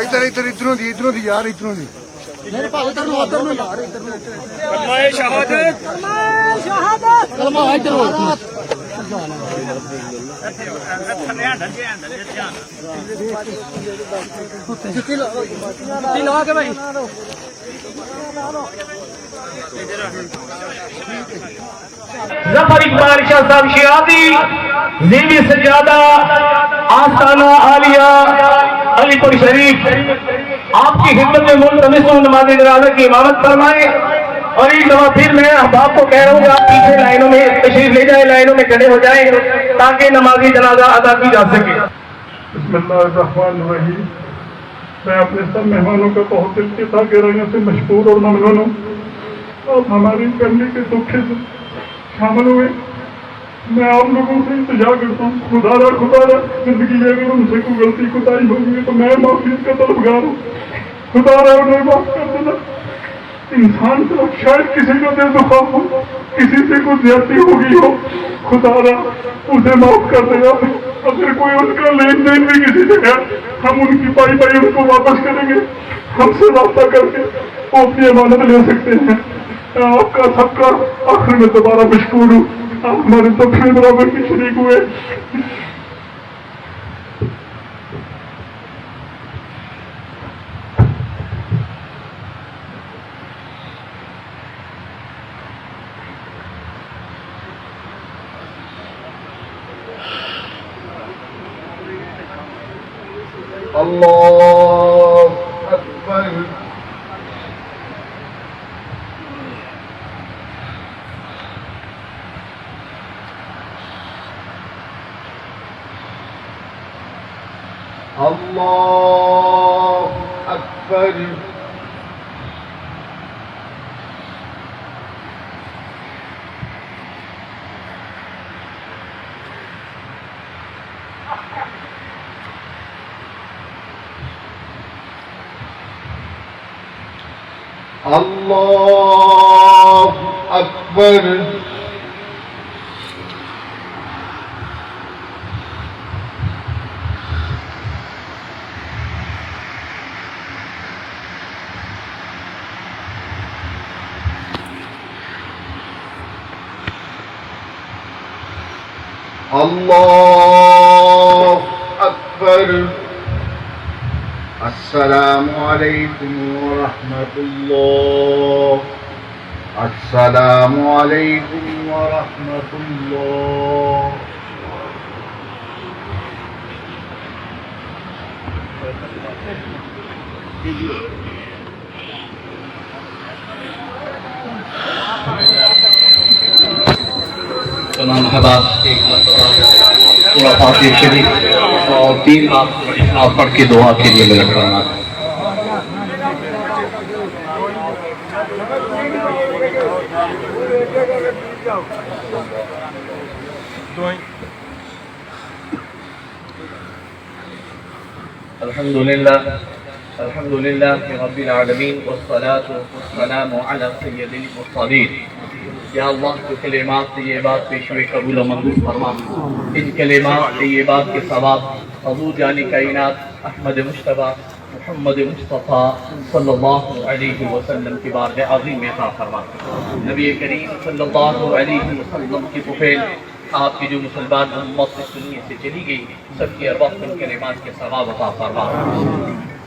इधर इधर इधरों दी यार इधरों दी मेरे भाई इधर नो यार इधर नो कलमा शहादत कलमा इधर लगा के भाई जफर इकबाल शाह साहब शियादी ज़ीवी सजादा आस्ताना आलिया अलीपुर शरीफ आपकी खिदमत में मुल्तमिस नमाज जनाजा की इमामत फरमाए। और एक दफा फिर मैं अहबाब को कह रहा हूँ आप पीछे लाइनों में तशरीफ ले जाए, लाइनों में खड़े हो जाए ताकि नमाजी जनाजा अदा की जा सके। बिस्मिल्लाहिर्रहमानिर्रहीम। मैं अपने सब मेहमानों का बहुत दिल की गहराइयों से मशकूर और ममनून हूँ और हमारी फैमिली के दुख से शामिल हुए। मैं आप लोगों से इंतजार करता हूँ खुदारा जिंदगी में अगर उनसे कोई गलती कोताही होगी तो मैं माफी का तलबगार हूँ। खुदारा उन्हें माफ कर देना। इंसान से शायद किसी का दिल दुखा हो, किसी से कुछ ज्यादती हो गई हो, खुदारा उसे माफ कर देगा। अगर कोई उनका लेन देन भी किसी से है हम उनकी पाई उनको वापस करेंगे। हमसे रास्ता करके वो अपनी अमानत ले सकते हैं। आपका सबका आखिर में दोबारा मशकूर हूँ। आप हमारे सबसे बराबर की शरीक हुए। अल्लाह अकबर। अल्लाह अकबर। अल्लाह अकबर। अल्लाह अकबर। अस्सलामु अलैकुम व रहमतुल्लाह। अस्सलामु अलैकुम व रहमतुल्लाह। तमाम अहबाब एक पूरा फातिहा शरीफ और 3 बार इखलास पढ़ के दुआ के लिए मिलत करना। अल्हम्दुलिल्लाह रब्बिल आलमीन वस्सलातु वस्सलामु अला सय्यदिल मुरसलीन। या अल्लाह के कलिमात तय्यबात पेश हुए कबूल व मंजूर फरमा। इन कलिमात तय्यबात के सवाब हज़ूर जानी कायनात अहमद मुश्तबा मोहम्मद मुस्तफ़ा सल्लल्लाहु अलैहि वसल्लम की बारगाह अज़ीम में अता फरमा। नबी करीम सल्लल्लाहु अलैहि वसल्लम की तुफ़ैल आपकी जो मुसलमान उम्मत इस दुनिया से चली गई सबकी अरवाह इन कलिमात के सवाब अता फरमा।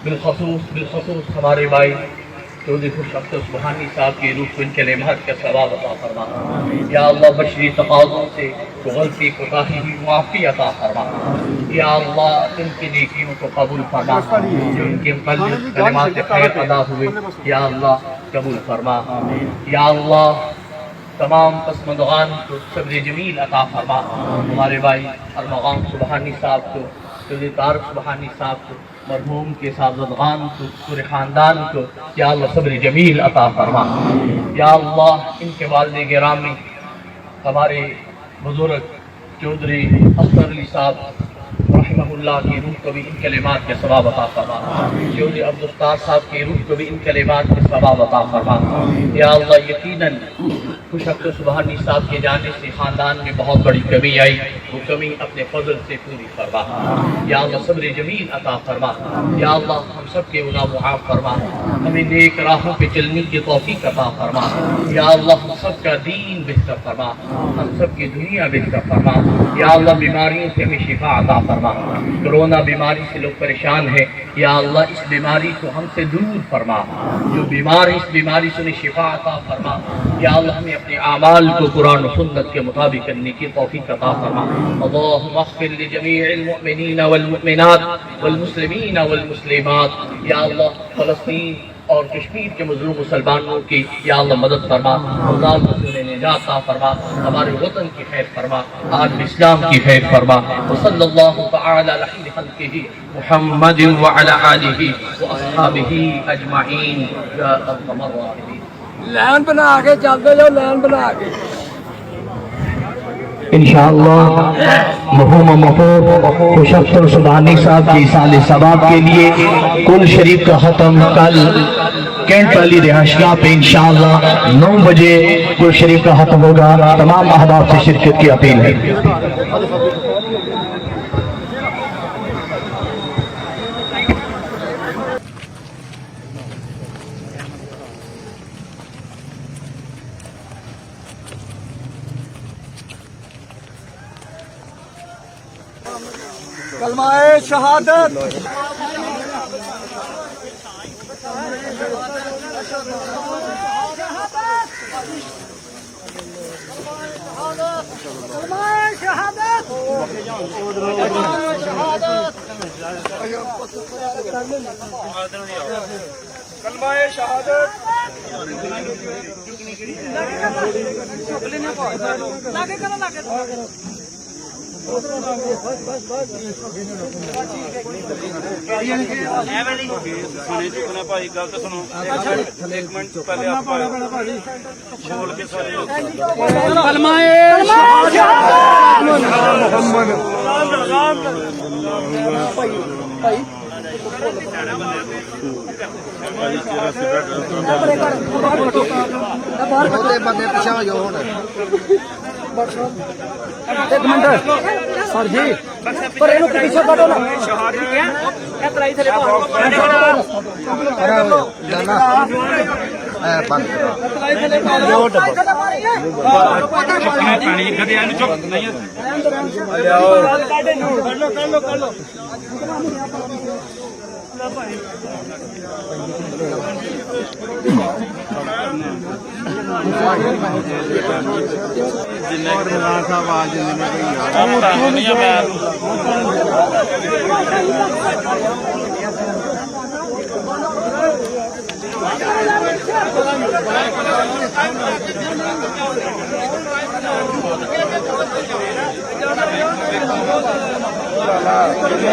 बिलखसूस हमारे भाई चौधरी खुशबू सुबहानी साहब की रूह इन कलिमात का सवाब अता फरमा। या अल्लाह बशरी तकाज़ों से गलती कोताही माफ़ी अता फरमा। या अल्लाह इनकी नेकियों को कबूल फरमा। जो इनके कलिमात से खैर अदा हुए या अल्लाह कबूल फरमा। या अल्लाह तमाम पसमंदगान को सब्र जमील अता फरमा। हमारे भाई अरमगान सुबहानी साहब को, चौधरी तारक सुबहानी साहब को, मरहूम के साहबजादान को, पूरे ख़ानदान को या अल्लाह सब्र जमील अता फरमा। या अल्लाह इनके वालिद गिरामी हमारे बुजुर्ग चौधरी अख्तर अली साहब रहमहुल्लाह की रूह को भी इन कलिमात के सवाब अता फरमा। चौधरी अब्दुल साहब की रूह को भी इन कलिमात के सवाब अता फरमा। या अल्लाह, यकीनन खुशबू सुबहानी साहब के जाने से ख़ानदान में बहुत बड़ी कमी आई, वो कमी अपने फजल से पूरी फरमा। या अल्लाह, सब्र जमील अता फरमा। या अल्लाह, हम सब के गुनाह मुआफ़ फरमा, हमें नेक राहों पे चलने की तौफीक अता फरमा। या अल्लाह, हम सब का दीन बेहतर फरमा, हम सब की दुनिया बेहतर फरमा। या अल्लाह, बीमारियों से हमें शिफा अता फरमा। कोरोना बीमारी से लोग परेशान हैं, या अल्लाह इस बीमारी को हमसे दूर फरमा। जो बीमार है इस बीमारी से उन्हें शिफा अता फरमा। या अल्लाह, हमें अपने आमाल को कुरान और सुन्नत के मुताबिक करने की तौफीक अता फरमा। अल्लाहुम्मा अग़फ़िर लिजमीइल मुअमिनीना वल मुअमिनात वल मुस्लिमीना वल मुस्लिमात। या अल्लाह, फ़लस्तीन और कश्मीर के मज़लूम मुसलमानों की या अल्लाह मदद फरमा, उन्हें निजात अता फरमा, हमारे वतन की खैर फरमा, आल इस्लाम की खैर फरमा। व सल्लल्लाहु तआला अला खैरि खल्क़िही मुहम्मदिन व अला आलिही व अस्हाबिही अजमईन या अरहमर राहिमीन। लाइन बना के चलते जाओ, लाइन बना के। इंशाअल्लाह मरहूम मफूद खुशबू सुबहानी साहब की साल सवाब के लिए कुल शरीफ का खत्म कल कैंट वाली रिहाशगाह पे इंशाअल्लाह 9 बजे कुल शरीफ का खत्म होगा। तमाम अहबाब से शिरकत की अपील है। कलमाए शहादत। कलमाए शहादत। भाई गल तो सुनो, एक मिनट पहले आप बोल के सारे बंदे पिछा हो जाओ। एक मिनट सर जी, पर इन्हों पीछे बढ़ो ना।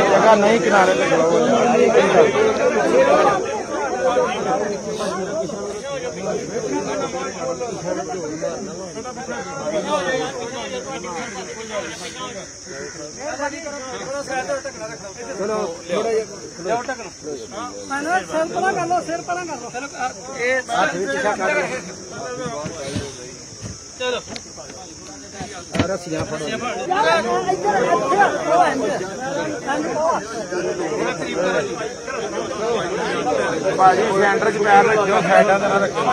जगह नहीं किनारे पे चलो रस्सियां फड़ो। भाजी सेंटर च पैर रखियो, साइडा ते ना रखियो।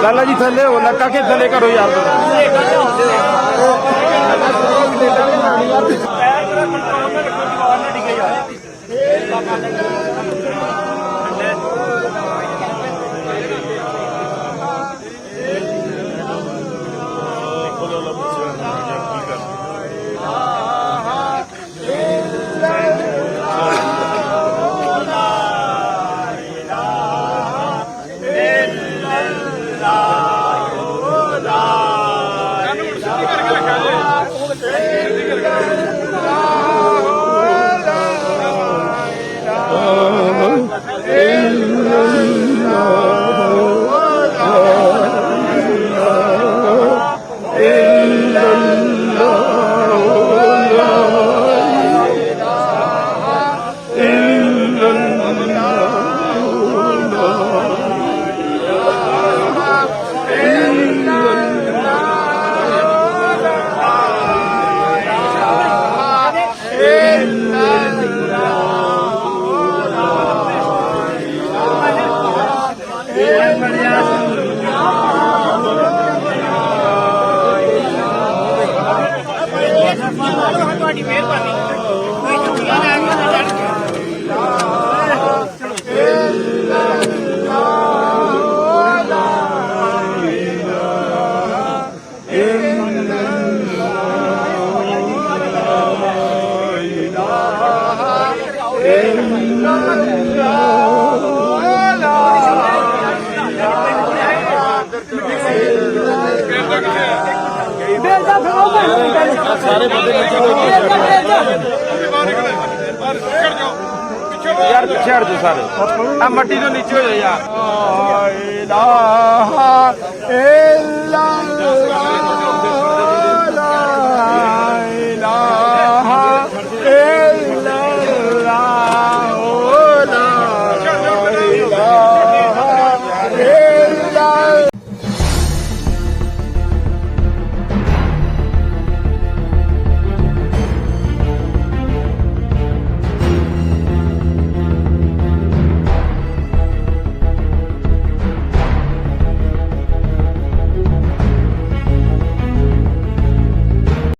ਲਾਲਾ ਜੀ ਥੱਲੇ ਹੋ ਲੱਗਾ ਕੇ ਥੱਲੇ ਕਰੋ ਯਾਰ ਸਾਰੇ ਬੰਦੇ ਨੀਚੇ ਯਾਰ ਪਿੱਛੇ ਹਟ ਜਾਓ ਸਾਰੇ ਆ ਮੱਟੀ ਤੋਂ ਨੀਚੇ ਹੋ ਜਾਓ ਯਾਰ